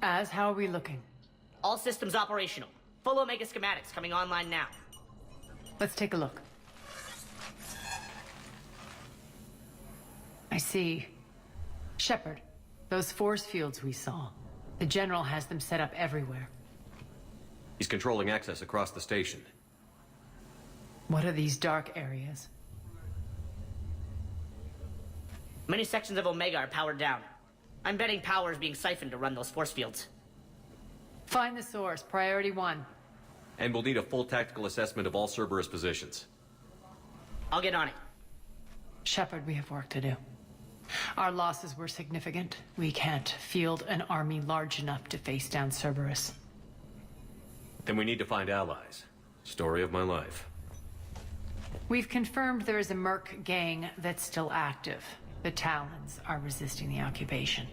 How are we looking? All systems operational. Full Omega schematics coming online now. Let's take a look. I see. Shepard, those force fields we saw. The General has them set up everywhere. He's controlling access across the station. What are these dark areas? Many sections of Omega are powered down. I'm betting power is being siphoned to run those force fields. Find the source, priority 1. And we'll need a full tactical assessment of all Cerberus positions. I'll get on it. Shepard, we have work to do. Our losses were significant. We can't field an army large enough to face down Cerberus. Then we need to find allies. Story of my life. We've confirmed there is a Merc gang that's still active. The Talons are resisting the occupation.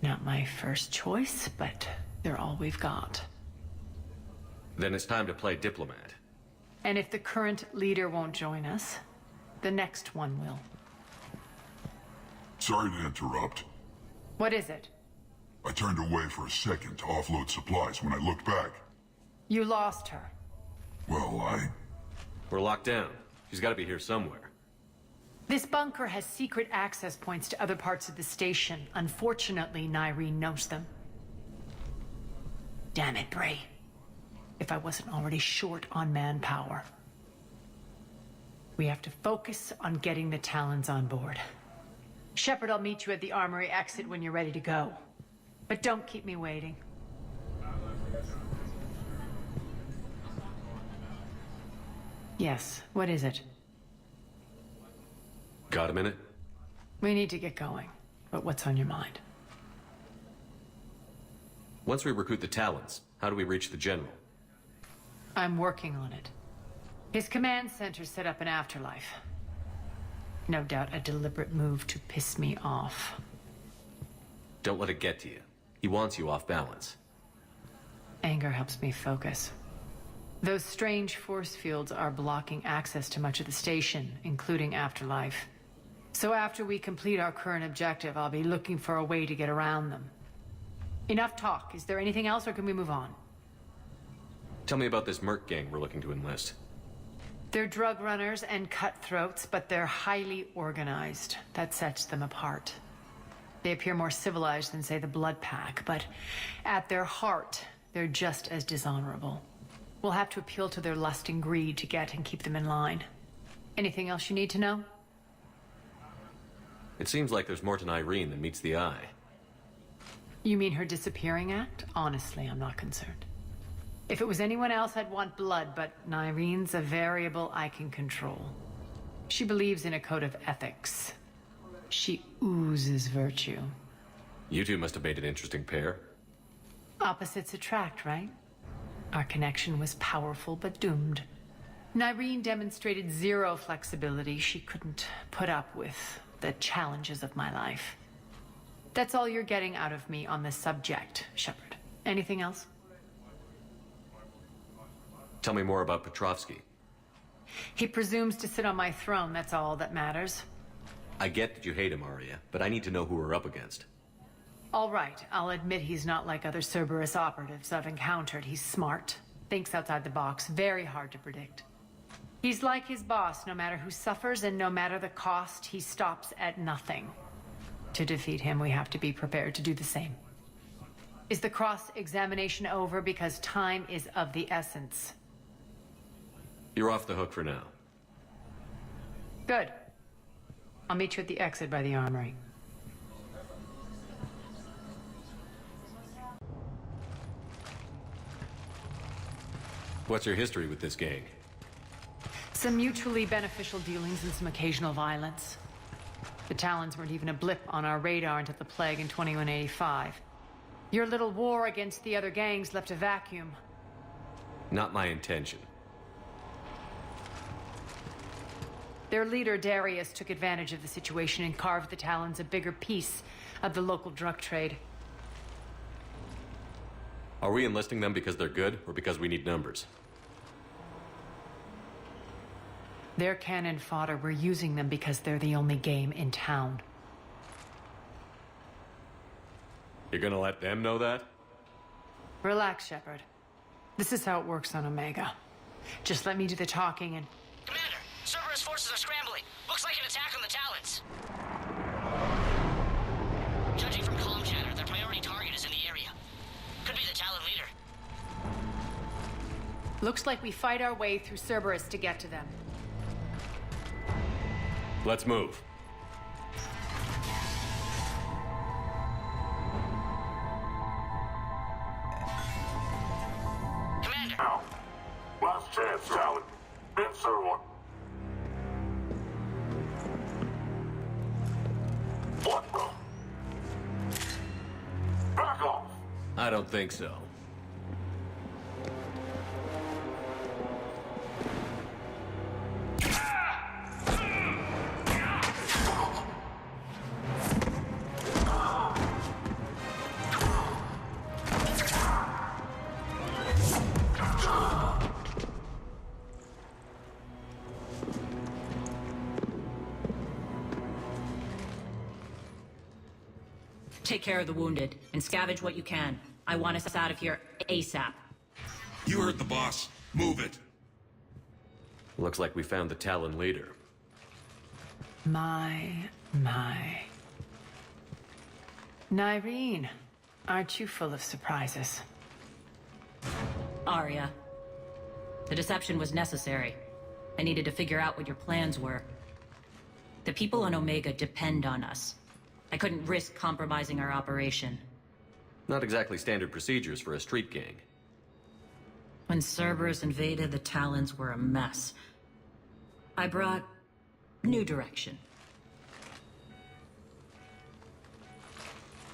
Not my first choice, but they're all we've got. Then it's time to play diplomat. And if the current leader won't join us, the next one will. Sorry to interrupt. What is it? I turned away for a second to offload supplies. When I looked back, You lost her. well, We're locked down. She's got to be here somewhere. This bunker has secret access points to other parts of the station. Unfortunately, Nyreen knows them. Damn it, Bray. If I wasn't already short on manpower. We have to focus on getting the Talons on board. Shepard, I'll meet you at the armory exit when you're ready to go. But don't keep me waiting. Yes, what is it? Got a minute? We need to get going. But what's on your mind? Once we recruit the Talons, how do we reach the General? I'm working on it. His command center set up an afterlife. No doubt a deliberate move to piss me off. Don't let it get to you. He wants you off balance. Anger helps me focus. Those strange force fields are blocking access to much of the station, including afterlife. So after we complete our current objective, I'll be looking for a way to get around them. Enough talk. Is there anything else, or can we move on? Tell me about this Merc gang we're looking to enlist. They're drug runners and cutthroats, but they're highly organized. That sets them apart. They appear more civilized than, say, the Blood Pack, but at their heart, they're just as dishonorable. We'll have to appeal to their lust and greed to get and keep them in line. Anything else you need to know? It seems like there's more to Nyreen than meets the eye. You mean her disappearing act? Honestly, I'm not concerned. If it was anyone else, I'd want blood, but Nyreen's a variable I can control. She believes in a code of ethics. She oozes virtue. You two must have made an interesting pair. Opposites attract, right? Our connection was powerful but doomed. Nyreen demonstrated zero flexibility. She couldn't put up with the challenges of my life. That's all you're getting out of me on this subject, Shepard. Anything else? Tell me more about Petrovsky. He presumes to sit on my throne, that's all that matters. I get that you hate him, Arya, but I need to know who we're up against. All right, I'll admit he's not like other Cerberus operatives I've encountered. He's smart, thinks outside the box, very hard to predict. He's like his boss, no matter who suffers and no matter the cost, he stops at nothing. To defeat him, we have to be prepared to do the same. Is the cross-examination over? Because time is of the essence. You're off the hook for now. Good. I'll meet you at the exit by the armory. What's your history with this gang? Some mutually beneficial dealings and some occasional violence. The Talons weren't even a blip on our radar until the plague in 2185. Your little war against the other gangs left a vacuum. Not my intention. Their leader, Darius, took advantage of the situation and carved the Talons a bigger piece of the local drug trade. Are we enlisting them because they're good, or because we need numbers? They're cannon fodder. We're using them because they're the only game in town. You're gonna let them know that? Relax, Shepard. This is how it works on Omega. Just let me do the talking and... Commander, Cerberus forces are scrambling. Looks like an attack on the Talons. Judging from comm chatter, their priority target is in the area. Could be the Talon leader. Looks like we fight our way through Cerberus to get to them. Let's move. Commander! Now, last chance, Talon. Answer one. What the? Back off! I don't think so. Take care of the wounded, and scavenge what you can. I want us out of here ASAP. You heard the boss. Move it. Looks like we found the Talon leader. My. Nyreen, aren't you full of surprises? Arya. The deception was necessary. I needed to figure out what your plans were. The people on Omega depend on us. I couldn't risk compromising our operation. Not exactly standard procedures for a street gang. When Cerberus invaded, the Talons were a mess. I brought new direction.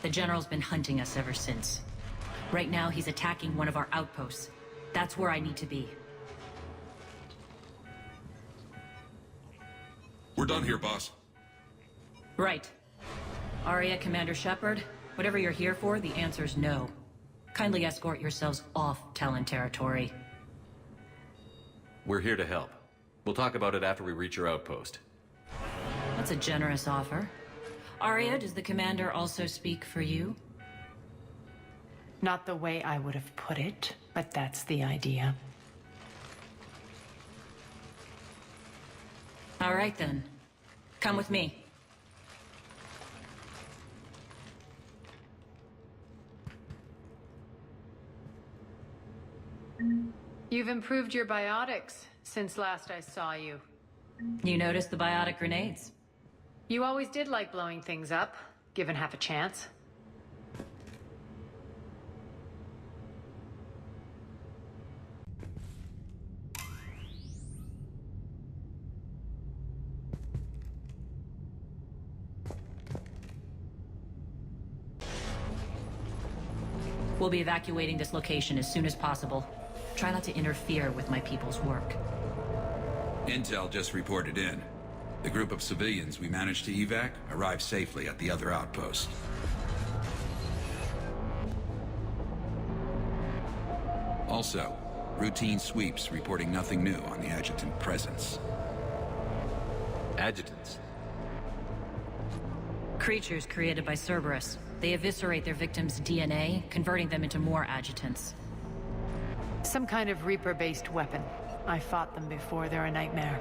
The General's been hunting us ever since. Right now, he's attacking one of our outposts. That's where I need to be. We're done here, boss. Right. Arya, Commander Shepard, whatever you're here for, the answer's no. Kindly escort yourselves off Talon territory. We're here to help. We'll talk about it after we reach your outpost. That's a generous offer. Arya, does the Commander also speak for you? Not the way I would have put it, but that's the idea. All right then. Come with me. You've improved your biotics since last I saw you. You noticed the biotic grenades? You always did like blowing things up, given half a chance. We'll be evacuating this location as soon as possible. Try not to interfere with my people's work. Intel just reported in. The group of civilians we managed to evac arrived safely at the other outpost. Also, routine sweeps reporting nothing new on the adjutant presence. Adjutants. Creatures created by Cerberus. They eviscerate their victims' DNA, converting them into more adjutants. Some kind of Reaper-based weapon. I fought them before, they're a nightmare.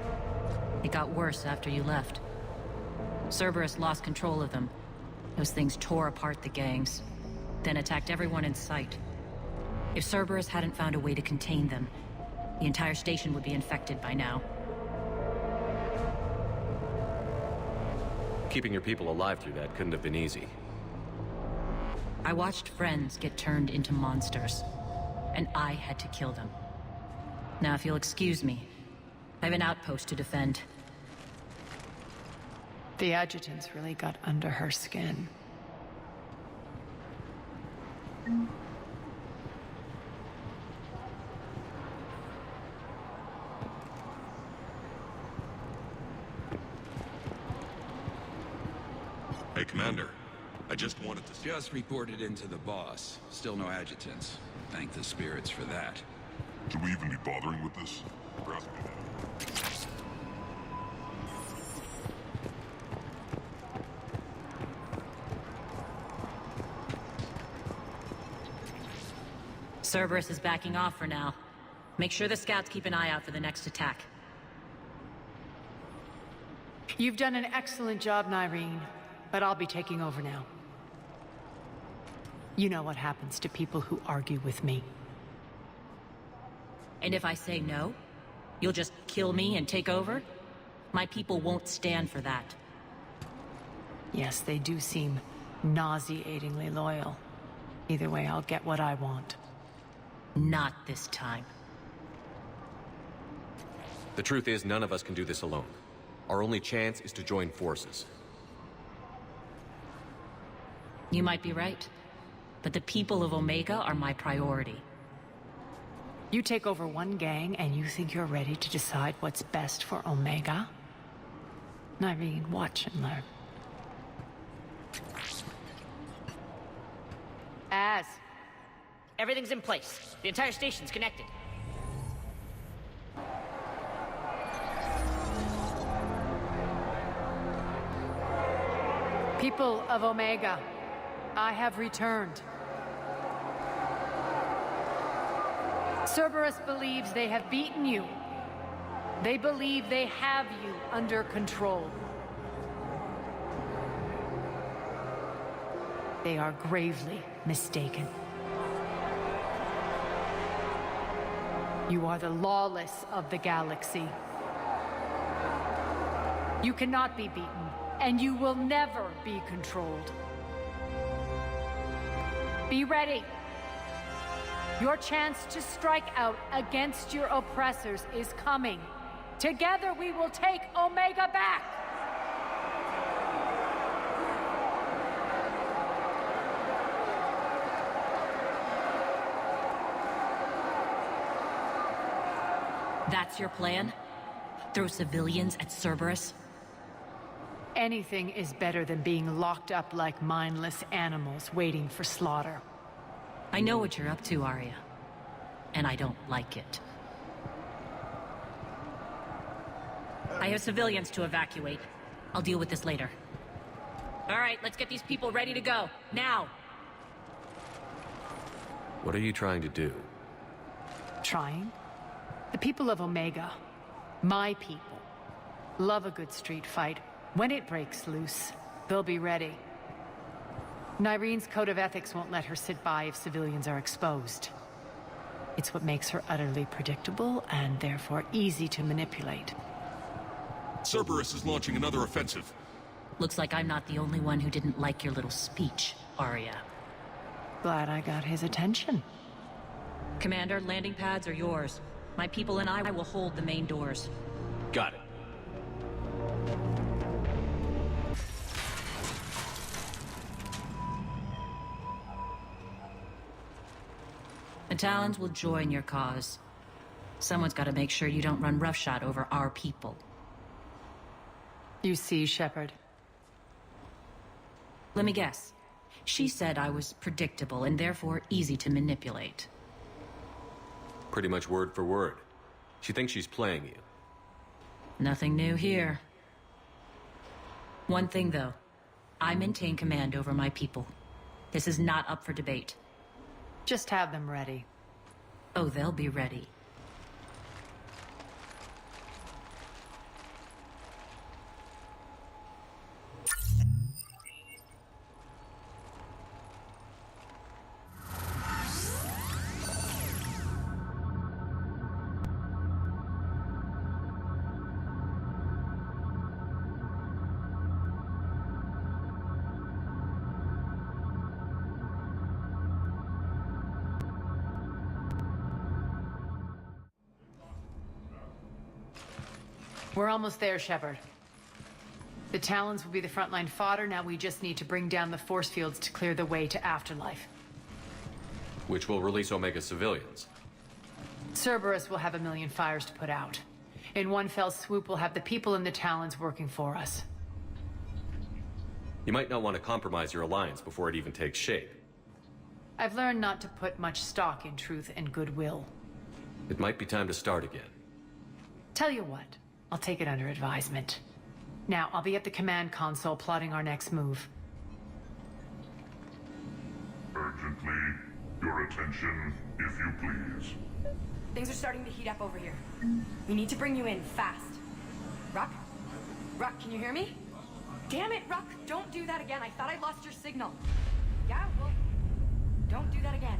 It got worse after you left. Cerberus lost control of them. Those things tore apart the gangs, then attacked everyone in sight. If Cerberus hadn't found a way to contain them, the entire station would be infected by now. Keeping your people alive through that couldn't have been easy. I watched friends get turned into monsters, and I had to kill them. Now, if you'll excuse me, I have an outpost to defend. The adjutants really got under her skin. Hey, Commander. I just wanted to... Just reported into the boss. Still no adjutants. Thank the spirits for that. Should we even be bothering with this? Perhaps we can- Cerberus is backing off for now. Make sure the scouts keep an eye out for the next attack. You've done an excellent job, Nyreen, but I'll be taking over now. You know what happens to people who argue with me. And if I say no, you'll just kill me and take over? My people won't stand for that. Yes, they do seem nauseatingly loyal. Either way, I'll get what I want. Not this time. The truth is, none of us can do this alone. Our only chance is to join forces. You might be right, but the people of Omega are my priority. You take over one gang and you think you're ready to decide what's best for Omega? Nyreen, watch and learn. Az. Everything's in place. The entire station's connected. People of Omega, I have returned. Cerberus believes they have beaten you. They believe they have you under control. They are gravely mistaken. You are the lawless of the galaxy. You cannot be beaten, and you will never be controlled. Be ready. Your chance to strike out against your oppressors is coming. Together we will take Omega back! That's your plan? Throw civilians at Cerberus? Anything is better than being locked up like mindless animals waiting for slaughter. I know what you're up to, Arya. And I don't like it. I have civilians to evacuate. I'll deal with this later. All right, let's get these people ready to go. Now! What are you trying to do? Trying? The people of Omega, my people, love a good street fight. When it breaks loose, they'll be ready. Nyreen's code of ethics won't let her sit by if civilians are exposed. It's what makes her utterly predictable and therefore easy to manipulate. Cerberus is launching another offensive. Looks like I'm not the only one who didn't like your little speech, Arya. Glad I got his attention. Commander, landing pads are yours. My people and I will hold the main doors. Got it. The Talons will join your cause. Someone's got to make sure you don't run roughshod over our people. You see, Shepard. Let me guess. She said I was predictable and therefore easy to manipulate. Pretty much word for word. She thinks she's playing you. Nothing new here. One thing, though. I maintain command over my people. This is not up for debate. Just have them ready. Oh, they'll be ready. We're almost there, Shepard. The Talons will be the frontline fodder. Now we just need to bring down the force fields to clear the way to Afterlife. Which will release Omega civilians. Cerberus will have 1 million fires to put out. In one fell swoop, we'll have the people in the Talons working for us. You might not want to compromise your alliance before it even takes shape. I've learned not to put much stock in truth and goodwill. It might be time to start again. Tell you what, I'll take it under advisement. Now, I'll be at the command console plotting our next move. Urgently. Your attention, if you please. Things are starting to heat up over here. We need to bring you in, fast. Ruck? Ruck, can you hear me? Damn it, Ruck! Don't do that again. I thought I lost your signal. Yeah, well, don't do that again.